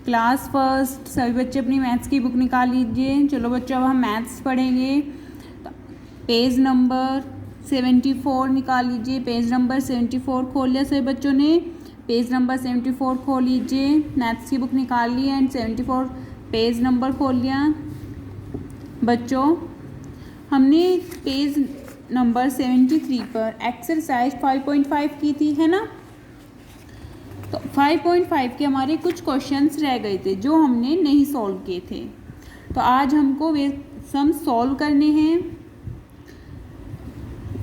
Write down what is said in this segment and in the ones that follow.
Class first सभी बच्चे अपनी मैथ्स की बुक निकाल लीजिए। चलो बच्चों, अब हम मैथ्स पढ़ेंगे। पेज नंबर 74 निकाल लीजिए। पेज नंबर 74 खोल लिया सभी बच्चों ने? पेज नंबर 74 खोल लीजिए। मैथ्स की बुक निकाल ली एंड 74 पेज नंबर खोल लिया। बच्चों, हमने पेज नंबर 73 पर एक्सरसाइज 5.5 की थी, है ना? तो 5.5 के हमारे कुछ क्वेश्चंस रह गए थे जो हमने नहीं सॉल्व किए थे। तो आज हमको वे सम सॉल्व करने हैं।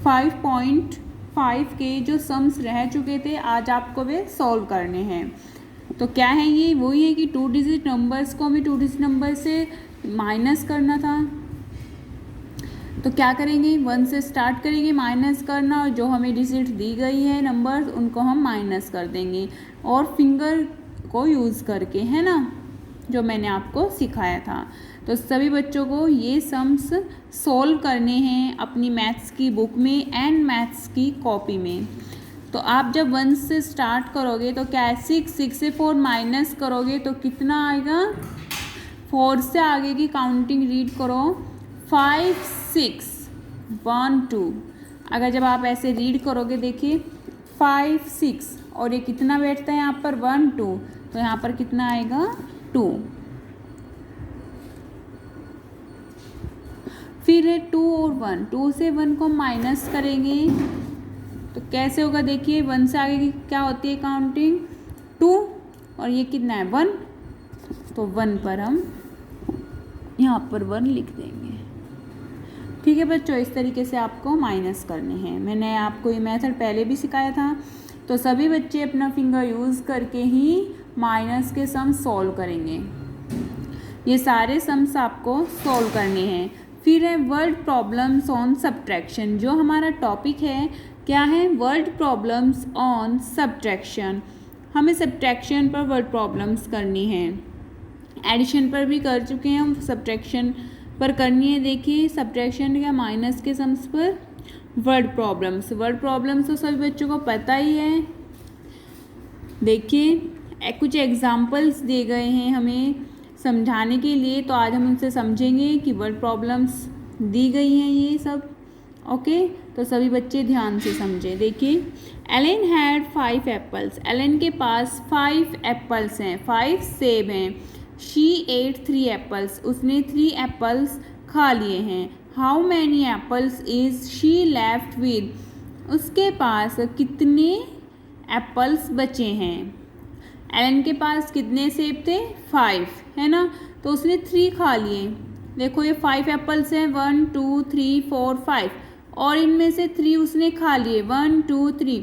5.5 के जो सम्स रह चुके थे आज आपको वे सॉल्व करने हैं। तो क्या है ये? वही है कि 2 डिजिट नंबर्स को हमें 2 डिजिट नंबर से माइनस करना था। तो क्या करेंगे? 1 से स्टार्ट करेंगे माइनस करना, और जो हमें डिजिट दी गई है नंबर उनको हम माइनस कर देंगे, और फिंगर को यूज़ करके, है ना, जो मैंने आपको सिखाया था। तो सभी बच्चों को ये सम्स सॉल्व करने हैं अपनी मैथ्स की बुक में एंड मैथ्स की कॉपी में। तो आप जब 1 से स्टार्ट करोगे तो क्या है, 6 से 4 माइनस करोगे तो कितना आएगा? 4 से आगे की काउंटिंग रीड करो, 5 6 1 2। अगर जब आप ऐसे रीड करोगे, देखिए 5 6 और ये कितना बैठता है यहाँ पर? 1 2, तो यहाँ पर कितना आएगा? 2। फिर है 2 और 1, 2 से 1 को माइनस करेंगे तो कैसे होगा? देखिए 1 से आगे की क्या होती है काउंटिंग? 2, और ये कितना है? 1, तो 1 पर हम यहाँ पर 1 लिख देंगे। ठीक है बच्चों, इस तरीके से आपको माइनस करने हैं। मैंने आपको ये मेथड पहले भी सिखाया था। तो सभी बच्चे अपना फिंगर यूज़ करके ही माइनस के सम सॉल्व करेंगे। ये सारे सम्स आपको सॉल्व करने हैं। फिर है वर्ड प्रॉब्लम्स ऑन सब्ट्रैक्शन। जो हमारा टॉपिक है क्या है? Word problems on subtraction. हमें सब्ट्रैक्शन पर वर्ड प्रॉब्लम्स करनी है। एडिशन पर भी कर चुके हैं हम, सब्ट्रैक्शन पर करनी है। देखिए सब्ट्रैक्शन या माइनस के सम्स पर वर्ड प्रॉब्लम्स तो सभी बच्चों को पता ही है। देखिए कुछ एग्जाम्पल्स दिए गए हैं हमें समझाने के लिए, तो आज हम उनसे समझेंगे कि वर्ड प्रॉब्लम्स दी गई हैं ये सब। ओके, तो सभी बच्चे ध्यान से समझें। देखिए, एलन हैड 5 एप्पल्स। एलन के पास 5 एप्पल्स हैं, 5 सेब हैं। She ate 3 apples. उसने 3 एप्पल्स खा लिए हैं। How many apples is she left with. उसके पास कितने एप्पल्स बचे हैं? एलन के पास कितने सेब थे? 5, है ना, तो उसने 3 खा लिए। देखो ये 5 एप्पल्स हैं, 1 2 3 4 5, और इनमें से 3 उसने खा लिए, 1 2 3।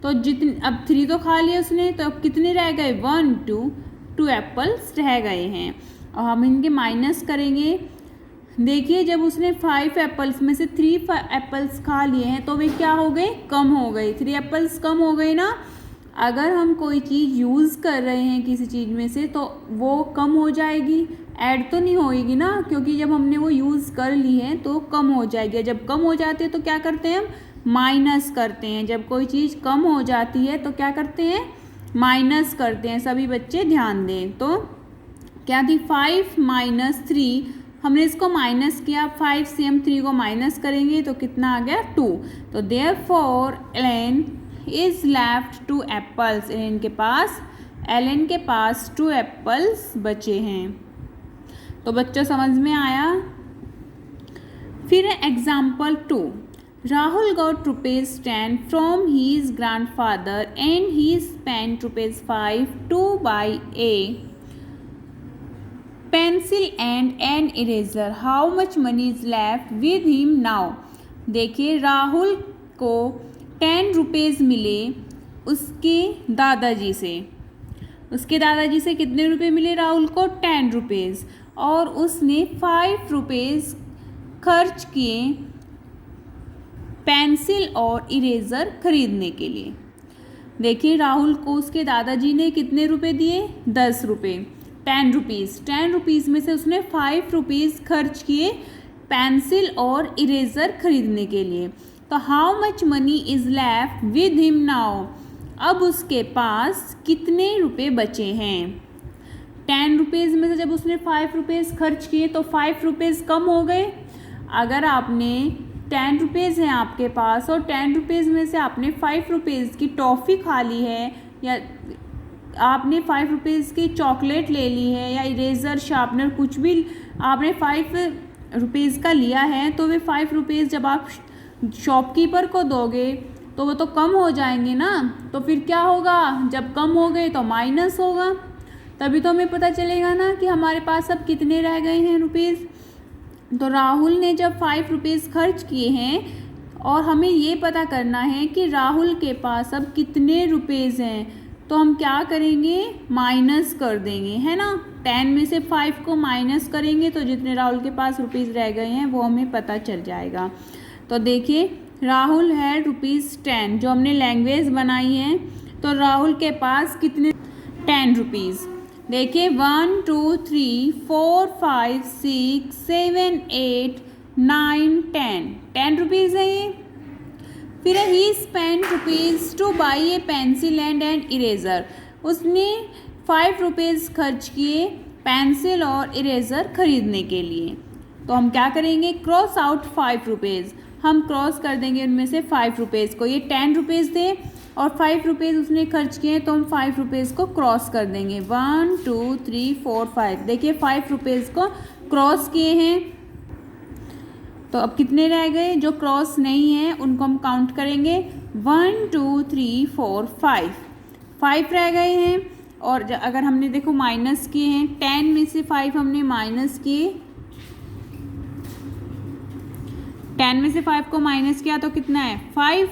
तो जितने, अब 3 तो खा लिए उसने, तो अब कितने रह गए? 1 2 एप्पल्स रह गए हैं। और हम इनके माइनस करेंगे। देखिए जब उसने 5 एप्पल्स में से 3 एप्पल्स खा लिए हैं तो वे क्या हो गए? कम हो गए। 3 एप्पल्स कम हो गए ना। अगर हम कोई चीज़ यूज़ कर रहे हैं किसी चीज़ में से तो वो कम हो जाएगी, ऐड तो नहीं होएगी ना, क्योंकि जब हमने वो यूज़ कर ली है तो कम हो जाएगी। जब कम हो जाती है तो क्या करते हैं हम? माइनस करते हैं। जब कोई चीज़ कम हो जाती है तो क्या करते हैं? माइनस करते हैं। सभी बच्चे ध्यान दें। तो क्या थी? 5 माइनस 3, हमने इसको माइनस किया। 5 से हम 3 को माइनस करेंगे तो कितना आ गया? 2। तो therefore Alan is left 2 apples. Alan के पास 2 एप्पल्स बचे हैं। तो बच्चों समझ में आया? फिर example 2। Rahul got ₹10 from his grandfather and he spent ₹5 to buy a pencil and an eraser. How much money is left with him now? देखिए राहुल को 10 रुपीज़ मिले उसके दादाजी से। उसके दादाजी से कितने रुपए मिले राहुल को? 10 रुपीज़। और उसने 5 रुपीज़ खर्च किए पेंसिल और इरेज़र खरीदने के लिए। देखिए राहुल को उसके दादाजी ने कितने रुपए दिए? 10 रुपये, 10 रुपीज़। 10 रुपीज़ में से उसने 5 रुपीज़ खर्च किए पेंसिल और इरेज़र खरीदने के लिए। तो how much money is left with him now. अब उसके पास कितने रुपए बचे हैं? ₹10 में से जब उसने ₹5 खर्च किए तो ₹5 कम हो गए। अगर आपने ₹10 हैं आपके पास और ₹10 में से आपने ₹5 की टॉफ़ी खा ली है, या आपने ₹5 की चॉकलेट ले ली है, या इरेज़र शार्पनर कुछ भी आपने ₹5 का लिया है, तो वे ₹5 जब आप शॉपकीपर को दोगे तो वो तो कम हो जाएंगे ना। तो फिर क्या होगा, जब कम हो गए तो माइनस होगा, तभी तो हमें पता चलेगा ना कि हमारे पास अब कितने रह गए हैं रुपीज़। तो राहुल ने जब ₹5 खर्च किए हैं और हमें ये पता करना है कि राहुल के पास अब कितने रुपीज़ हैं, तो हम क्या करेंगे, माइनस कर देंगे, है ना। 10 में से 5 को माइनस करेंगे तो जितने राहुल के पास रुपीज़ रह गए हैं वो हमें पता चल जाएगा। तो देखिए, राहुल है ₹10 जो हमने लैंग्वेज बनाई है। तो राहुल के पास कितने, ₹10। देखिए 1 2 3 4 5 6 7 8 9 10 है ये। फिर he spend rupees to buy a pencil and an eraser. उसने ₹5 खर्च किए पेंसिल और इरेज़र खरीदने के लिए। तो हम क्या करेंगे, क्रॉस आउट ₹5। हम क्रॉस कर देंगे उनमें से ₹5 को। ये ₹10 थे और ₹5 उसने खर्च किए, तो हम ₹5 को क्रॉस कर देंगे। 1 2 3 4 5। देखिए ₹5 को क्रॉस किए हैं। तो अब कितने रह गए, जो क्रॉस नहीं है उनको हम काउंट करेंगे। 1 2 3 4 5 रह गए हैं। और अगर हमने देखो माइनस किए हैं, 10 में से 5 हमने माइनस किए, 10 में से 5 को माइनस किया तो कितना है, 5।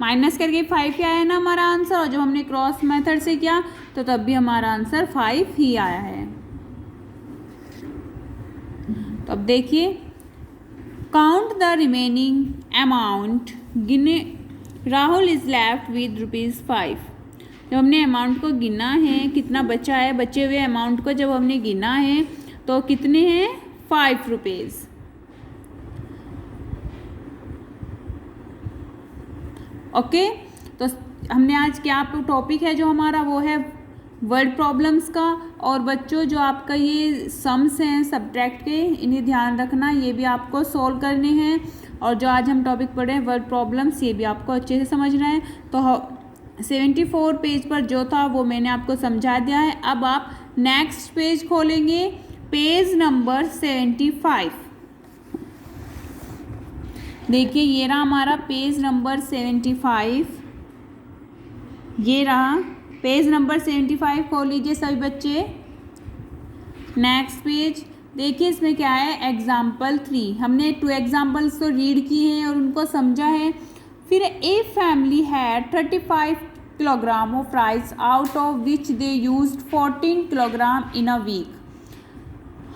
माइनस करके 5 ही आया ना हमारा आंसर। और जब हमने क्रॉस मेथड से किया तो तब भी हमारा आंसर 5 ही आया है। तो अब देखिए, काउंट द रिमेनिंग अमाउंट, गिने। Rahul is left with ₹5। जब हमने अमाउंट को गिना है, कितना बचा है, बचे हुए अमाउंट को जब हमने गिना है तो कितने हैं, ₹5। ओके, तो हमने आज क्या टॉपिक है जो हमारा, वो है वर्ड प्रॉब्लम्स का। और बच्चों, जो आपका ये सम्स हैं सब्ट्रैक्ट के, इन्हें ध्यान रखना, ये भी आपको सोल्व करने हैं। और जो आज हम टॉपिक पढ़े हैं वर्ड प्रॉब्लम्स, ये भी आपको अच्छे से समझना है। तो 74 पेज पर जो था वो मैंने आपको समझा दिया है। अब आप नेक्स्ट पेज खोलेंगे, पेज नंबर 75। देखिए ये रहा हमारा पेज नंबर 75, ये रहा पेज नंबर 75। खोल लीजिए सभी बच्चे। नेक्स्ट पेज देखिए, इसमें क्या है, एग्जाम्पल 3। हमने 2 एग्जाम्पल्स तो रीड किए हैं और उनको समझा है। फिर a family had 35 kilogram of rice out of which they used 14 kilogram in a week.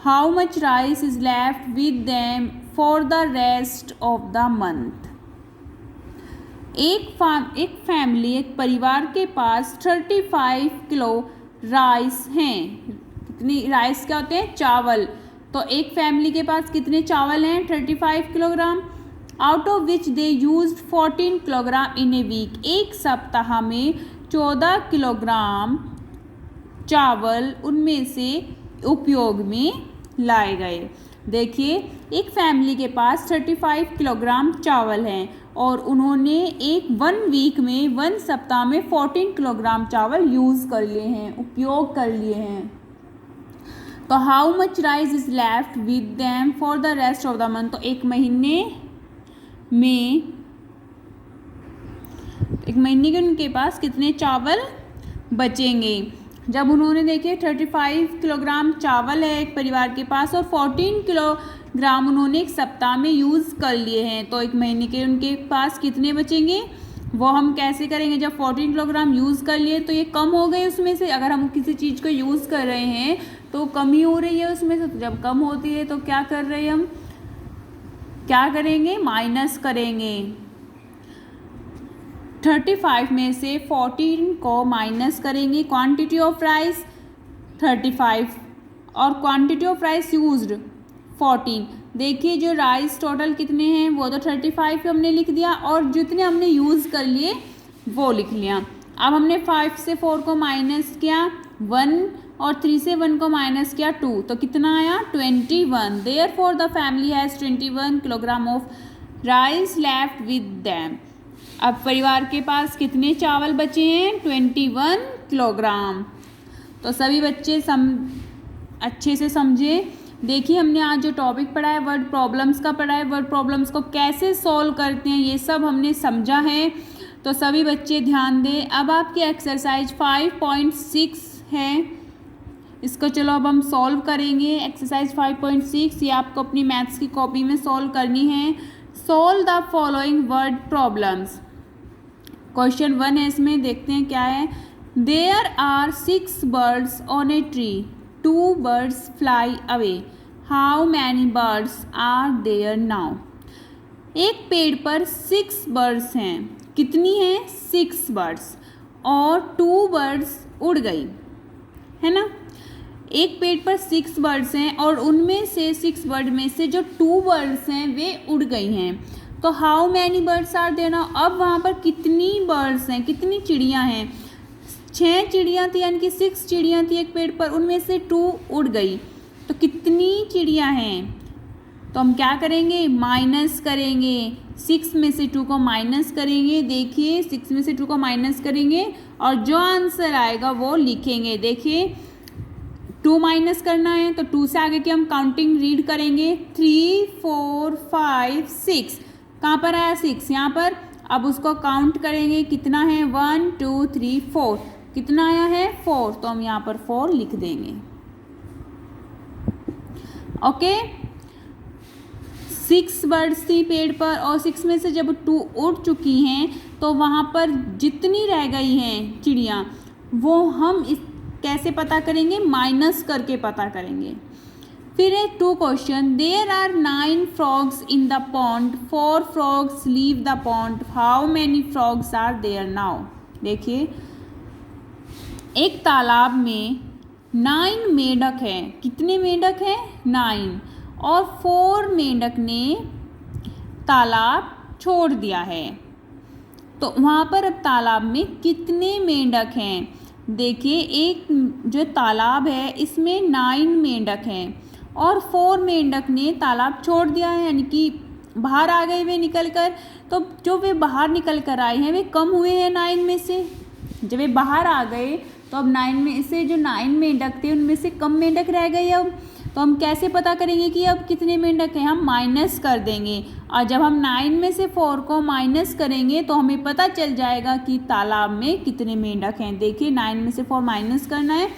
How much rice is left with them for the rest of the month. एक फैमिली, एक परिवार के पास 35 किलो राइस हैं। कितनी rice क्या होते हैं, चावल। तो एक फैमिली के पास कितने चावल हैं, 35 kilogram. Out of which they used 14 kilogram in a week. एक सप्ताह में 14 किलोग्राम चावल उनमें से उपयोग में लाए गए। देखिए, एक फैमिली के पास 35 किलोग्राम चावल हैं और उन्होंने 1 वीक में, 1 सप्ताह में 14 किलोग्राम चावल यूज़ कर लिए हैं, उपयोग कर लिए हैं। तो how much rice is left with them for the rest of the month. तो एक महीने के उनके पास कितने चावल बचेंगे। जब उन्होंने देखे 35 किलोग्राम चावल है एक परिवार के पास और 14 किलोग्राम उन्होंने एक सप्ताह में यूज़ कर लिए हैं, तो एक महीने के उनके पास कितने बचेंगे, वो हम कैसे करेंगे। जब 14 किलोग्राम यूज़ कर लिए तो ये कम हो गए उसमें से। अगर हम किसी चीज़ को यूज़ कर रहे हैं तो कमी हो रही है उसमें से, तो जब कम होती है तो क्या कर रहे हैं हम, क्या करेंगे, माइनस करेंगे। 35 में से 14 को माइनस करेंगे। क्वांटिटी ऑफ राइस 35 और क्वांटिटी ऑफ राइस यूज्ड 14। देखिए जो राइस टोटल कितने हैं, वो तो 35 हमने लिख दिया और जितने हमने यूज़ कर लिए वो लिख लिया। अब हमने 5 से 4 को माइनस किया, 1 और 3 से 1 को माइनस किया 2, तो कितना आया 21। Therefore the family has 21 kilogram of rice left with them. अब परिवार के पास कितने चावल बचे हैं 21 किलोग्राम। तो सभी बच्चे अच्छे से समझे। देखिए हमने आज जो टॉपिक पढ़ा है वर्ड प्रॉब्लम्स का पढ़ा है, वर्ड प्रॉब्लम्स को कैसे सॉल्व करते हैं ये सब हमने समझा है। तो सभी बच्चे ध्यान दें। अब आपकी एक्सरसाइज 5.6 है, इसको चलो अब हम सॉल्व करेंगे। एक्सरसाइज 5.6 ये आपको अपनी मैथ्स की कॉपी में सॉल्व करनी है। Solve the following word problems. Question 1 है, इसमें देखते हैं क्या है। There are 6 birds on a tree, 2 birds fly away, how many birds are there now. एक पेड़ पर 6 बर्ड्स हैं, कितनी हैं 6 बर्ड्स, और 2 बर्ड्स उड़ गई, है ना। एक पेड़ पर 6 बर्ड्स हैं और उनमें से 6 बर्ड में से जो 2 बर्ड्स हैं वे उड़ गई हैं, तो how many birds are there now. अब वहाँ पर कितनी बर्ड्स हैं, कितनी चिड़ियाँ हैं। 6 चिड़ियाँ थी, यानी कि 6 चिड़ियाँ थी एक पेड़ पर, उनमें से 2 उड़ गई, तो कितनी चिड़ियाँ हैं। तो हम क्या करेंगे माइनस करेंगे, 6 में से 2 को माइनस करेंगे। देखिए 6 में से 2 को माइनस करेंगे और जो आंसर आएगा वो लिखेंगे। देखिए 2 माइनस करना है तो 2 से आगे की हम काउंटिंग रीड करेंगे। 3 4 5 6, कहाँ पर आया 6 यहाँ पर। अब उसको काउंट करेंगे कितना है 1 2 3 4, कितना आया है 4, तो हम यहाँ पर 4 लिख देंगे। ओके 6 बर्ड्स थी पेड़ पर और 6 में से जब 2 उड़ चुकी हैं तो वहाँ पर जितनी रह गई हैं चिड़िया वो हम इस कैसे पता करेंगे माइनस करके पता करेंगे। फिर है 2 question. There are 9 frogs in the pond, 4 frogs leave the pond, how many frogs are there now. देखिए एक तालाब में 9 मेंढक हैं, कितने मेंढक हैं 9, और 4 मेंढक ने तालाब छोड़ दिया है, तो वहाँ पर अब तालाब में कितने मेंढक हैं। देखिए एक जो तालाब है इसमें 9 मेंढक हैं और 4 मेंढक ने तालाब छोड़ दिया है, यानी कि बाहर आ गए वे निकल कर। तो जो वे बाहर निकल कर आए हैं वे कम हुए हैं 9 में से। जब वे बाहर आ गए तो अब 9 में से जो 9 मेंढक थे उनमें से कम मेंढक रह गए। अब तो हम कैसे पता करेंगे कि अब कितने मेंढक हैं, हम माइनस कर देंगे। और जब हम 9 में से 4 को माइनस करेंगे तो हमें पता चल जाएगा कि तालाब में कितने मेंढक हैं। देखिए 9 में से 4 माइनस करना है,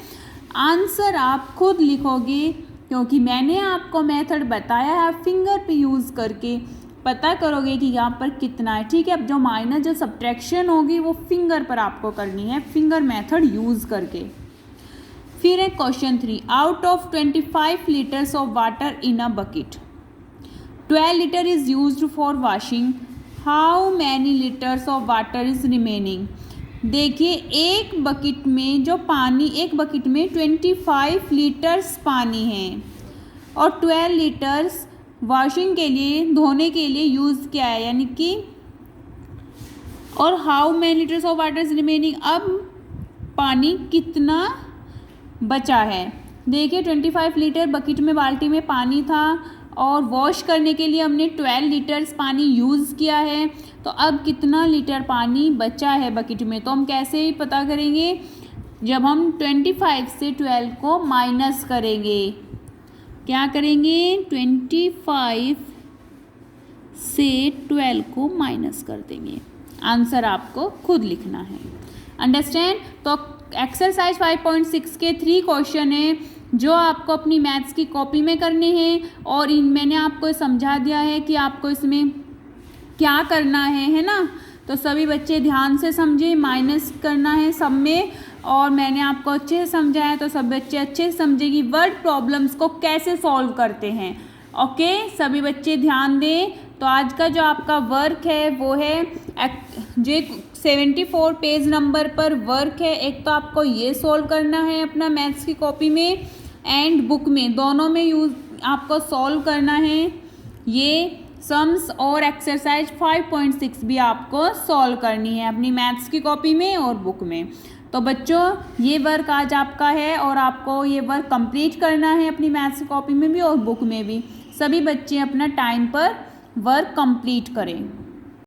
आंसर आप खुद लिखोगे क्योंकि मैंने आपको मेथड बताया है। फिंगर पे यूज़ करके पता करोगे कि यहाँ पर कितना है, ठीक है। अब जो माइनस जो सब्ट्रैक्शन होगी वो फिंगर पर आपको करनी है, फिंगर मेथड यूज़ करके। फिर है question 3। Out of 25 litres of water in a bucket, 12 litre is used for washing, how many litres of water is remaining. देखिए एक बकेट में जो पानी, एक बकेट में 25 लीटर्स पानी है और 12 लीटर्स वॉशिंग के लिए, धोने के लिए यूज़ किया है, यानी कि और how many litres of water is remaining, अब पानी कितना बचा है। देखिए 25 लीटर बकेट में, बाल्टी में पानी था और वॉश करने के लिए हमने 12 लीटर्स पानी यूज़ किया है, तो अब कितना लीटर पानी बचा है बकेट में। तो हम कैसे पता करेंगे, जब हम 25 से 12 को माइनस करेंगे। क्या करेंगे 25 से 12 को माइनस कर देंगे, आंसर आपको खुद लिखना है। अंडरस्टैंड। तो एक्सरसाइज 5.6 के 3 क्वेश्चन हैं जो आपको अपनी मैथ्स की कॉपी में करने हैं और मैंने आपको समझा दिया है कि आपको इसमें क्या करना है ना। तो सभी बच्चे ध्यान से समझे, माइनस करना है सब में, और मैंने आपको अच्छे से समझाया है तो सब बच्चे अच्छे से समझे कि वर्ड प्रॉब्लम्स को कैसे सॉल्व करते हैं। ओके सभी बच्चे ध्यान दें। तो आज का जो आपका वर्क है वो है जो 74 पेज नंबर पर वर्क है। एक तो आपको ये सॉल्व करना है अपना मैथ्स की कॉपी में एंड बुक में, दोनों में आपको सॉल्व करना है ये सम्स, और एक्सरसाइज 5.6 भी आपको सॉल्व करनी है अपनी मैथ्स की कॉपी में और बुक में। तो बच्चों ये वर्क आज आपका है और आपको ये वर्क कंप्लीट करना है अपनी मैथ्स की कॉपी में भी और बुक में भी। सभी बच्चे अपना टाइम पर वर्क कंप्लीट करें।